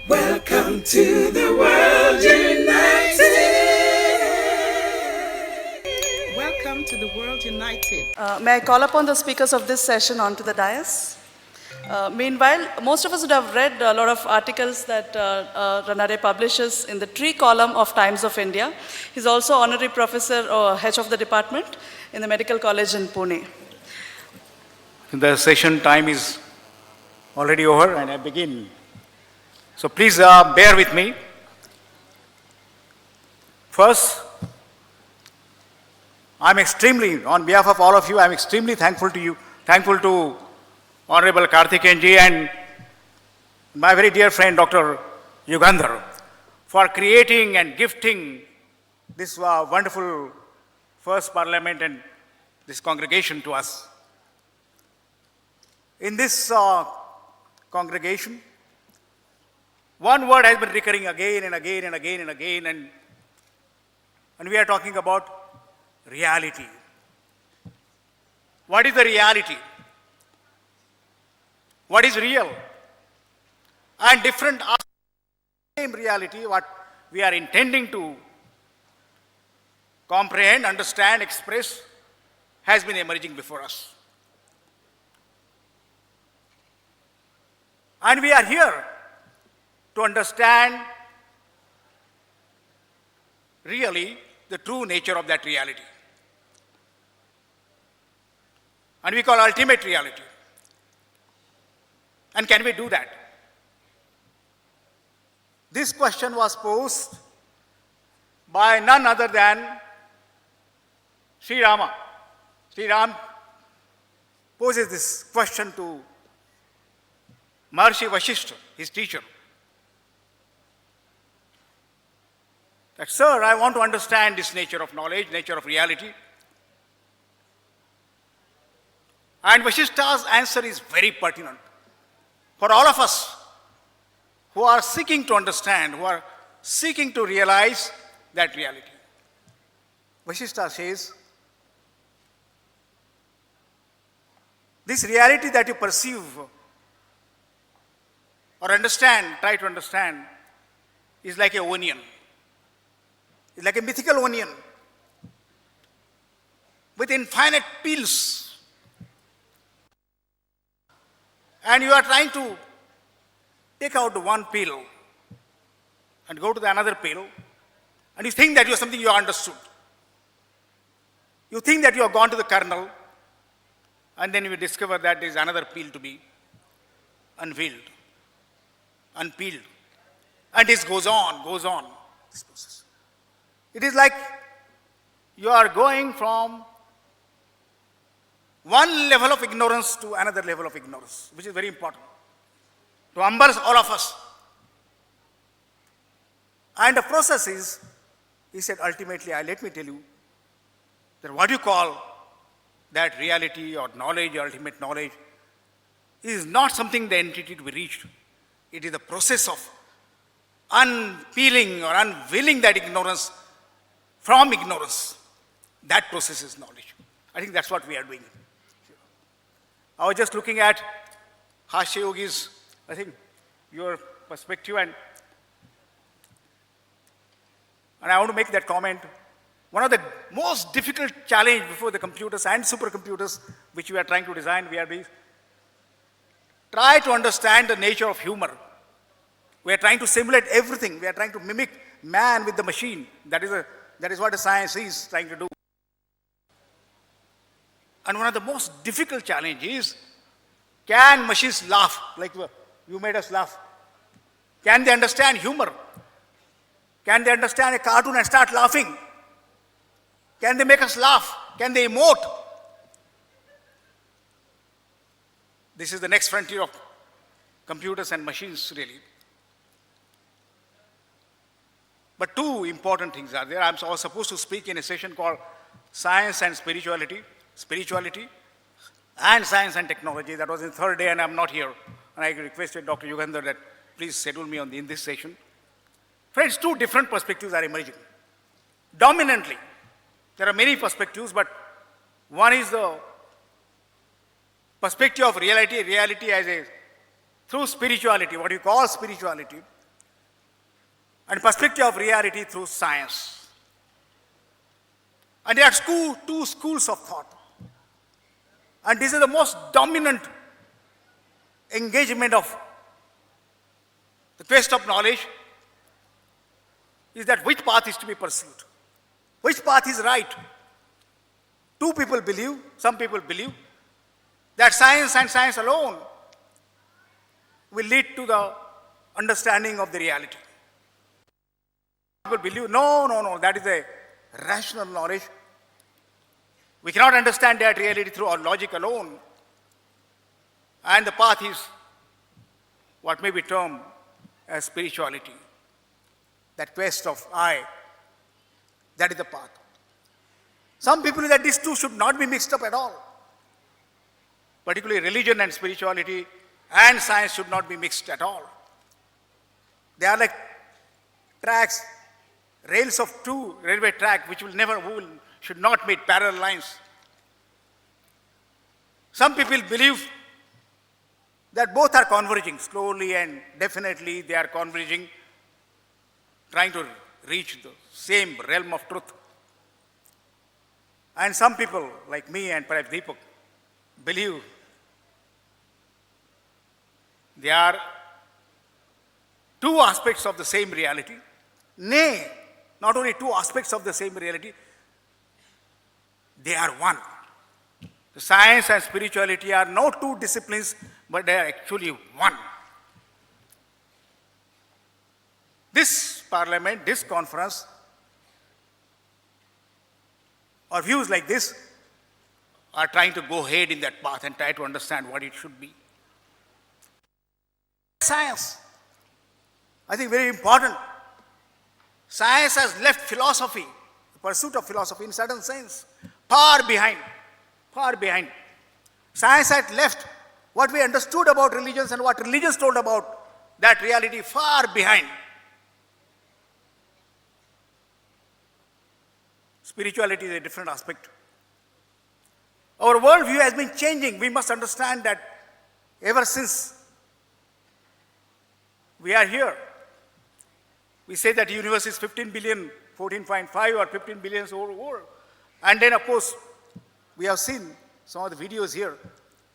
Welcome to the world united. Welcome to the world united. May I call upon the speakers of this session onto the dais? Meanwhile, most of us would have read a lot of articles that Ranare publishes in the tree column of Times of India. He's also honorary professor or head of the department in the Medical College in Pune. The session time is already over and I begin. So please bear with me. First, on behalf of all of you, I'm extremely thankful to Honorable Karthikeyan and my very dear friend Dr. Yugandhar for creating and gifting this wonderful first parliament and this congregation to us. In this congregation, one word has been recurring again and again and again and again, and we are talking about reality. What is the reality? What is real? And different same reality, what we are intending to comprehend, understand, express, has been emerging before us. And we are here to understand really the true nature of that reality. And we call ultimate reality. And can we do that? This question was posed by none other than Sri Rama. Sri Ram poses this question to Maharishi Vashishta, his teacher. That, sir, I want to understand this nature of knowledge, nature of reality. And Vashishta's answer is very pertinent for all of us who are seeking to understand, who are seeking to realize that reality. Vashishta says, this reality that you perceive or understand, try to understand, is like a onion. It's like a mythical onion with infinite peels. And you are trying to take out one peel and go to the another peel, and you think that you have something you understood. You think that you have gone to the kernel, and then you discover that there is another peel to be unveiled, unpeeled. And this goes on, this process. It is like you are going from one level of ignorance to another level of ignorance, which is very important to embrace all of us. And the process is, he said, ultimately, let me tell you, that what you call that reality or knowledge, or ultimate knowledge, is not something, the entity to be reached. It is the process of unpeeling or unveiling that ignorance from ignorance. That process is knowledge. I think that's what we are doing. I was just looking at Hasya Yogi's, I think, your perspective, and I want to make that comment. One of the most difficult challenge before the computers and supercomputers which we are trying to design, we are doing, try to understand the nature of humor. We are trying to simulate everything. We are trying to mimic man with the machine. That is what the science is trying to do. And one of the most difficult challenges is, can machines laugh like you made us laugh? Can they understand humor? Can they understand a cartoon and start laughing? Can they make us laugh? Can they emote? This is the next frontier of computers and machines, really. But two important things are there. I was supposed to speak in a session called Science and Spirituality and Science and Technology. That was the third day, and I'm not here. And I requested Dr. Yugandhar that please schedule me in this session. Friends, two different perspectives are emerging. Dominantly, there are many perspectives, but one is the perspective of reality as a, through spirituality, what you call spirituality, and perspective of reality through science. And there are two schools of thought. And this is the most dominant engagement of the quest of knowledge, is that which path is to be pursued, which path is right. Some people believe, that science and science alone will lead to the understanding of the reality. People believe, no, that is a rational knowledge. We cannot understand that reality through our logic alone. And the path is what may be termed as spirituality. That quest of I, that is the path. Some people believe that these two should not be mixed up at all. Particularly religion and spirituality and science should not be mixed at all. They are like tracks, rails of two railway track which should not meet parallel lines. Some people believe that both are converging slowly and definitely they are converging, trying to reach the same realm of truth. And some people like me and perhaps Deepak believe they are two aspects of the same reality. Nay, not only two aspects of the same reality, they are one. The science and spirituality are not two disciplines, but they are actually one. This parliament, this conference, or views like this are trying to go ahead in that path and try to understand what it should be. Science, I think very important. Science has left philosophy, the pursuit of philosophy in certain sense, far behind. Science had left what we understood about religions and what religions told about that reality far behind. Spirituality is a different aspect. Our worldview has been changing. We must understand that ever since we are here, we say that the universe is 15 billion, 14.5 or 15 billion old. And then, of course, we have seen some of the videos here.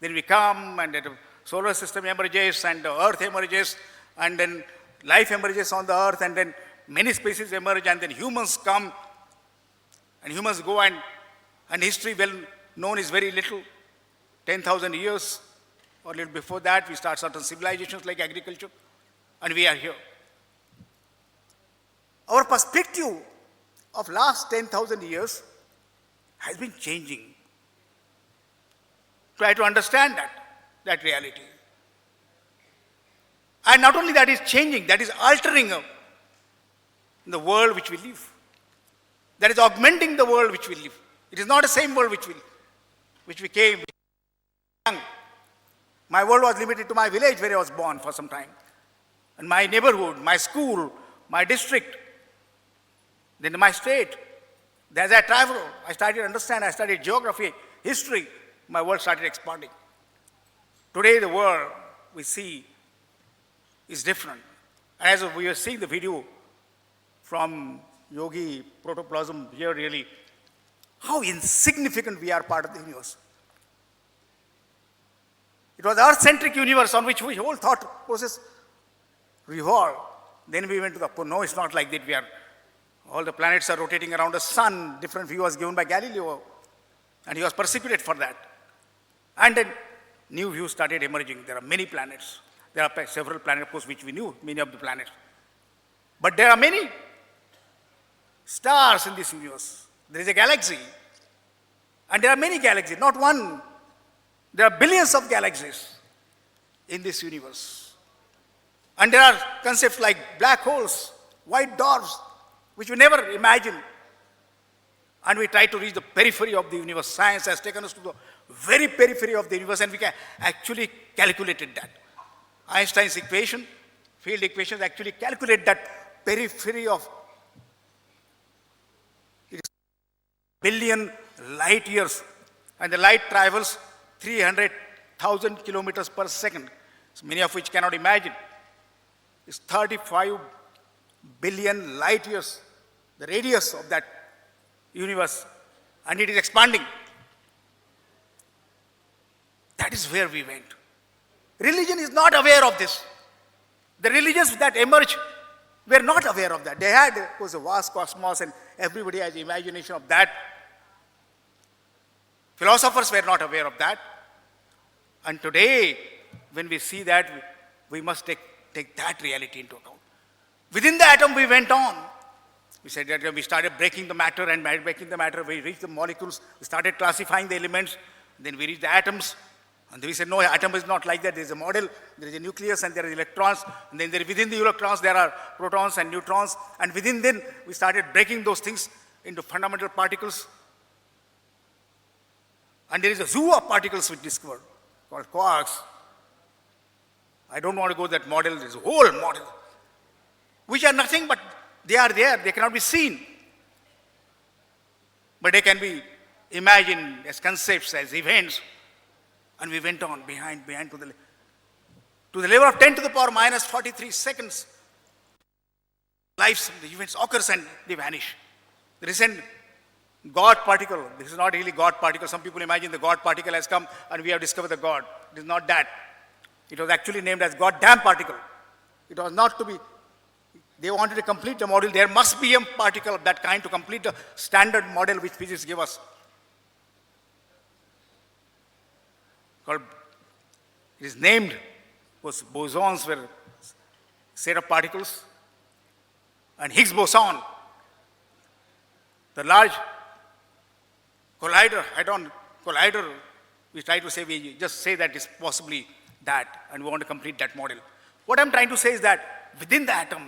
Then we come and the solar system emerges and the earth emerges and then life emerges on the earth and then many species emerge and then humans come and humans go and history well known is very little, 10,000 years or a little before that we start certain civilizations like agriculture and we are here. Our perspective of last 10,000 years has been changing. Try to understand that reality. And not only that is changing, that is altering the world which we live. That is augmenting the world which we live. It is not the same world which we came. My world was limited to my village where I was born for some time. And my neighborhood, my school, my district, then my state. As I traveled, I started to understand, I studied geography, history, my world started expanding. Today the world we see is different. As we are seeing the video from Yogi Protoplasm here really, how insignificant we are part of the universe. It was Earth-centric universe on which whole thought process revolved. Then we went to the, no, it's not like that. All the planets are rotating around the sun. Different view was given by Galileo. And he was persecuted for that. And then new views started emerging. There are many planets. There are several planets, of course, which we knew, many of the planets. But there are many stars in this universe. There is a galaxy. And there are many galaxies, not one. There are billions of galaxies in this universe. And there are concepts like black holes, white dwarfs, which we never imagined. And we try to reach the periphery of the universe. Science has taken us to the very periphery of the universe and we can actually calculated that. Einstein's equation, field equations actually calculate that periphery of billion light years. And the light travels 300,000 kilometers per second, so many of which cannot imagine. It's 35 billion light years, the radius of that universe, and it is expanding. That is where we went. Religion is not aware of this. The religions that emerged were not aware of that. They had, of course, a vast cosmos, and everybody has imagination of that. Philosophers were not aware of that. And today, when we see that, we must take that reality into account. Within the atom, we went on. We said that we started breaking the matter, and by breaking the matter, we reached the molecules. We started classifying the elements. Then we reached the atoms. And then we said, no, atom is not like that. There is a model, there is a nucleus, and there are electrons. And then within the electrons, there are protons and neutrons. And within then, we started breaking those things into fundamental particles. And there is a zoo of particles we discovered called quarks. I don't want to go to that model. There is a whole model, which are nothing but they are there. They cannot be seen. But they can be imagined as concepts, as events. And we went on behind to the level of 10 to the power minus 43 seconds. Lives, the events occurs and they vanish. The recent God particle, this is not really God particle. Some people imagine the God particle has come and we have discovered the God. It is not that. It was actually named as goddamn particle. It was not to be, they wanted to complete the model. There must be a particle of that kind to complete the standard model which physics give us. Called, it is named, because bosons were set of particles, and Higgs boson, the large collider, hadron collider, we try to say, we just say that it's possibly that, and we want to complete that model. What I'm trying to say is that within the atom,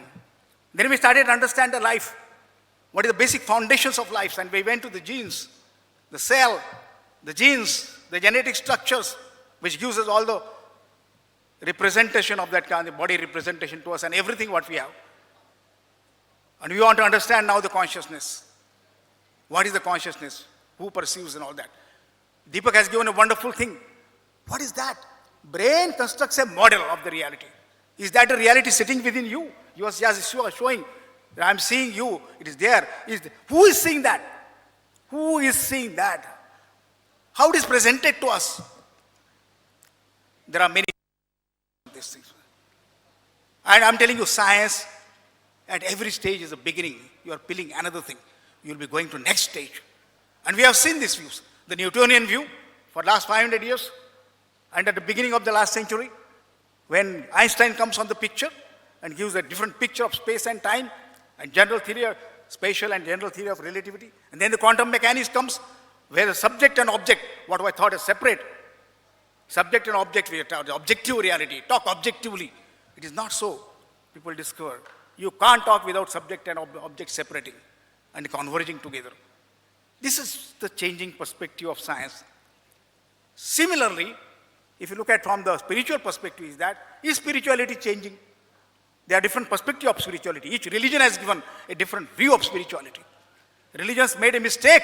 then we started to understand the life, what is the basic foundations of life, and we went to the genes, the cell, the genes, the genetic structures, which gives us all the representation of that kind, the body representation to us and everything what we have. And we want to understand now the consciousness. What is the consciousness? Who perceives and all that? Deepak has given a wonderful thing. What is that? Brain constructs a model of the reality. Is that a reality sitting within you? You are just showing that I'm seeing you. It is there. Who is seeing that? Who is seeing that? How it is presented to us? There are many of these things. And I'm telling you, science at every stage is a beginning. You are peeling another thing. You will be going to next stage. And we have seen these views. The Newtonian view for the last 500 years. And at the beginning of the last century, when Einstein comes on the picture and gives a different picture of space and time and general theory of spatial and general theory of relativity. And then the quantum mechanics comes where the subject and object, what I thought is separate, subject and object, we talk the objective reality, talk objectively. It is not so. People discover you can't talk without subject and object separating and converging together. This is the changing perspective of science. Similarly, if you look at from the spiritual perspective, is spirituality changing? There are different perspectives of spirituality. Each religion has given a different view of spirituality. Religions made a mistake,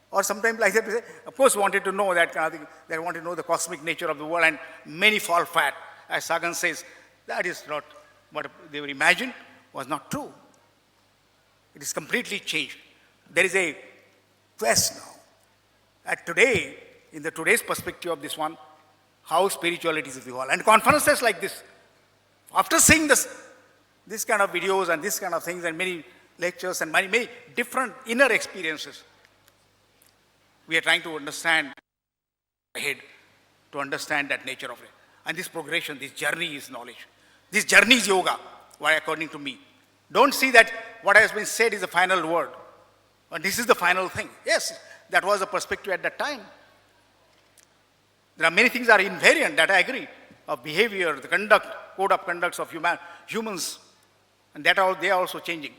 or sometimes like that, of course, wanted to know that kind of thing. They wanted to know the cosmic nature of the world, and many fall flat. As Sagan says, that is not what they were imagined, was not true. It is completely changed. There is a quest now. At today, in the today's perspective of this one, how spirituality is evolved. And conferences like this, after seeing this kind of videos and this kind of things and many lectures and many different inner experiences, we are trying to understand ahead, to understand that nature of it. And this progression, this journey is knowledge. This journey is yoga, why according to me. Don't see that what has been said is the final word. And this is the final thing. Yes, that was the perspective at that time. There are many things that are invariant, that I agree, of behavior, the conduct, code of conducts of humans, and that they are also changing.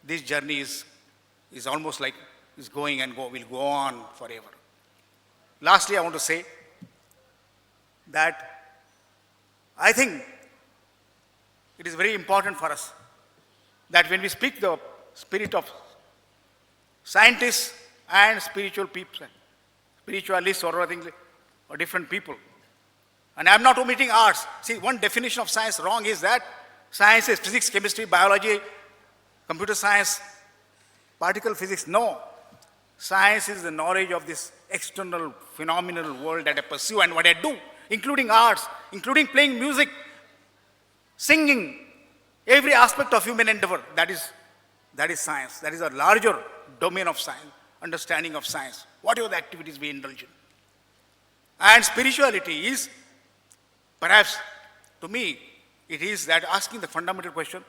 This journey is almost like is going and will go on forever. Lastly, I want to say that I think it is very important for us that when we speak the spirit of scientists and spiritual people, spiritualists or different people, and I am not omitting arts. See, one definition of science wrong is that science is physics, chemistry, biology, Computer science, particle physics, no. Science is the knowledge of this external phenomenal world that I pursue and what I do, including arts, including playing music, singing, every aspect of human endeavor. That is science. That is a larger domain of science, understanding of science, whatever the activities we indulge in. And spirituality is, perhaps to me, it is that asking the fundamental question,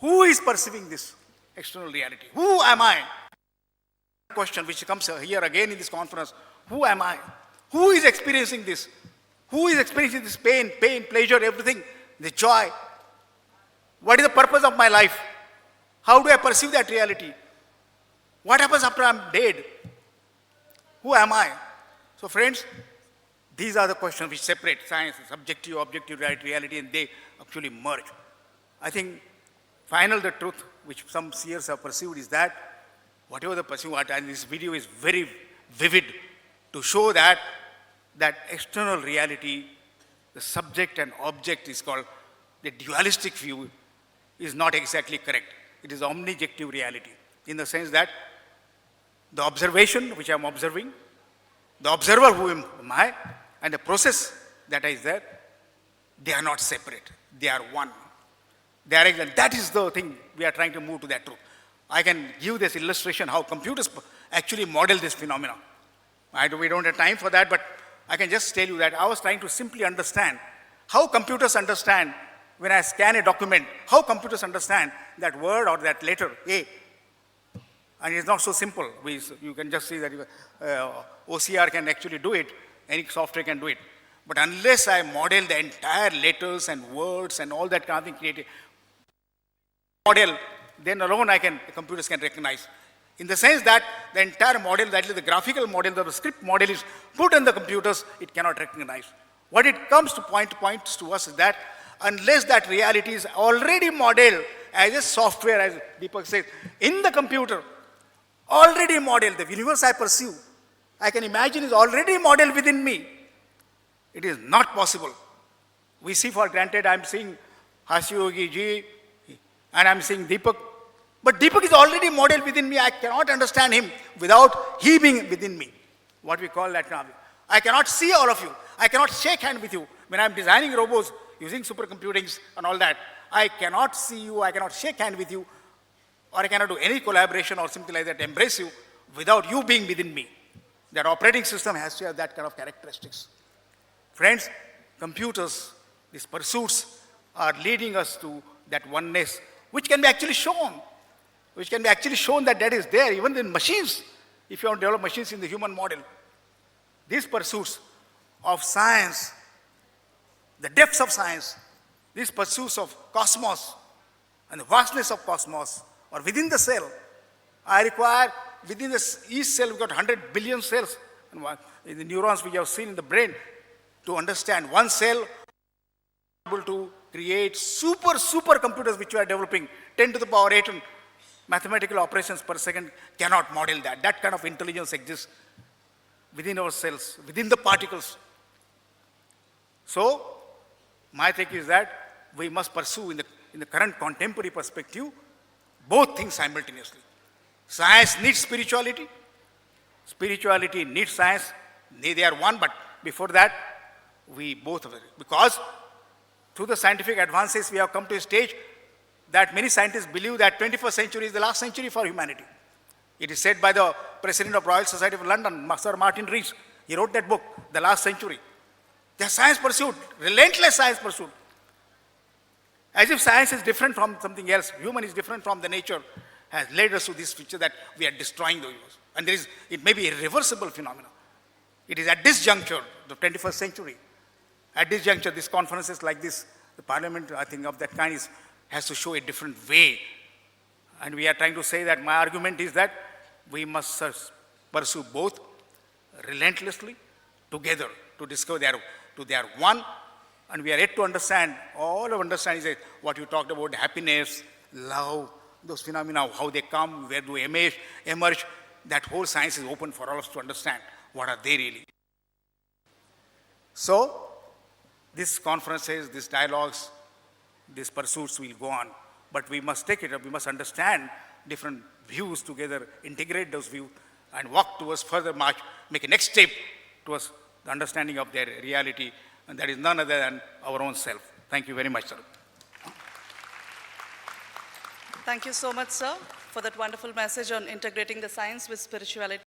who is perceiving this external reality? Who am I? Question which comes here again in this conference, who am I? Who is experiencing this? Who is experiencing this pain, pleasure, everything, the joy? What is the purpose of my life? How do I perceive that reality? What happens after I'm dead? Who am I? So friends, these are the questions which separate science, subjective, objective reality, and they actually merge. I think the truth which some seers have perceived is that whatever the perceive, and this video is very vivid to show that external reality, the subject and object is called, the dualistic view is not exactly correct. It is omnijective reality, in the sense that the observation which I am observing, the observer who am I, and the process that is there, they are not separate. They are one. That is the thing we are trying to move to that truth. I can give this illustration how computers actually model this phenomenon. We don't have time for that, but I can just tell you that I was trying to simply understand how computers understand when I scan a document, how computers understand that word or that letter A. And it's not so simple. You can just see that OCR can actually do it, any software can do it. But unless I model the entire letters and words and all that kind of thing created, model, then alone computers can recognize. In the sense that the entire model, that is the graphical model, the script model is put in the computers, it cannot recognize. What it comes to points to us is that unless that reality is already modeled as a software, as Deepak says, in the computer, already modeled, the universe I perceive, I can imagine is already modeled within me. It is not possible. We see for granted I'm seeing Hasyogi ji and I'm seeing Deepak, but Deepak is already modeled within me. I cannot understand him without he being within me. What we call that now. I cannot see all of you. I cannot shake hand with you. When I'm designing robots using supercomputings and all that, I cannot see you, I cannot shake hand with you, or I cannot do any collaboration or something like that, embrace you without you being within me. That operating system has to have that kind of characteristics. Friends, computers, these pursuits are leading us to that oneness, which can be actually shown. That is there, even in machines. If you want to develop machines in the human model, these pursuits of science, the depths of science, these pursuits of cosmos and the vastness of cosmos, or within the cell, I require, within each cell we've got 100 billion cells, and the neurons we have seen in the brain, to understand one cell, able to create super computers which we are developing, 10 to the power 8 mathematical operations per second, cannot model that. That kind of intelligence exists within our cells, within the particles. So, my take is that we must pursue in the current contemporary perspective, both things simultaneously. Science needs spirituality. Spirituality needs science. They are one, but before that, we both of it. Because through the scientific advances, we have come to a stage that many scientists believe that 21st century is the last century for humanity. It is said by the President of Royal Society of London, Sir Martin Rees. He wrote that book, The Last Century. Their science pursuit, relentless science pursuit. As if science is different from something else, human is different from the nature, has led us to this picture that we are destroying the universe. And it may be a reversible phenomenon. It is at this juncture, the 21st century, at this juncture, these conferences like this, the parliament, I think, of that kind has to show a different way. And we are trying to say that my argument is that we must pursue both relentlessly together to discover they are one. And we are yet to understand, all of understanding is what you talked about, happiness, love, those phenomena, how they come, where do they emerge. That whole science is open for all of us to understand what are they really. So, these conferences, these dialogues, these pursuits will go on but we must take it up. We must understand different views together, integrate those views, and walk towards further march, make a next step towards the understanding of their reality, and that is none other than our own self. Thank you very much, sir. Thank you so much, sir, for that wonderful message on integrating the science with spirituality.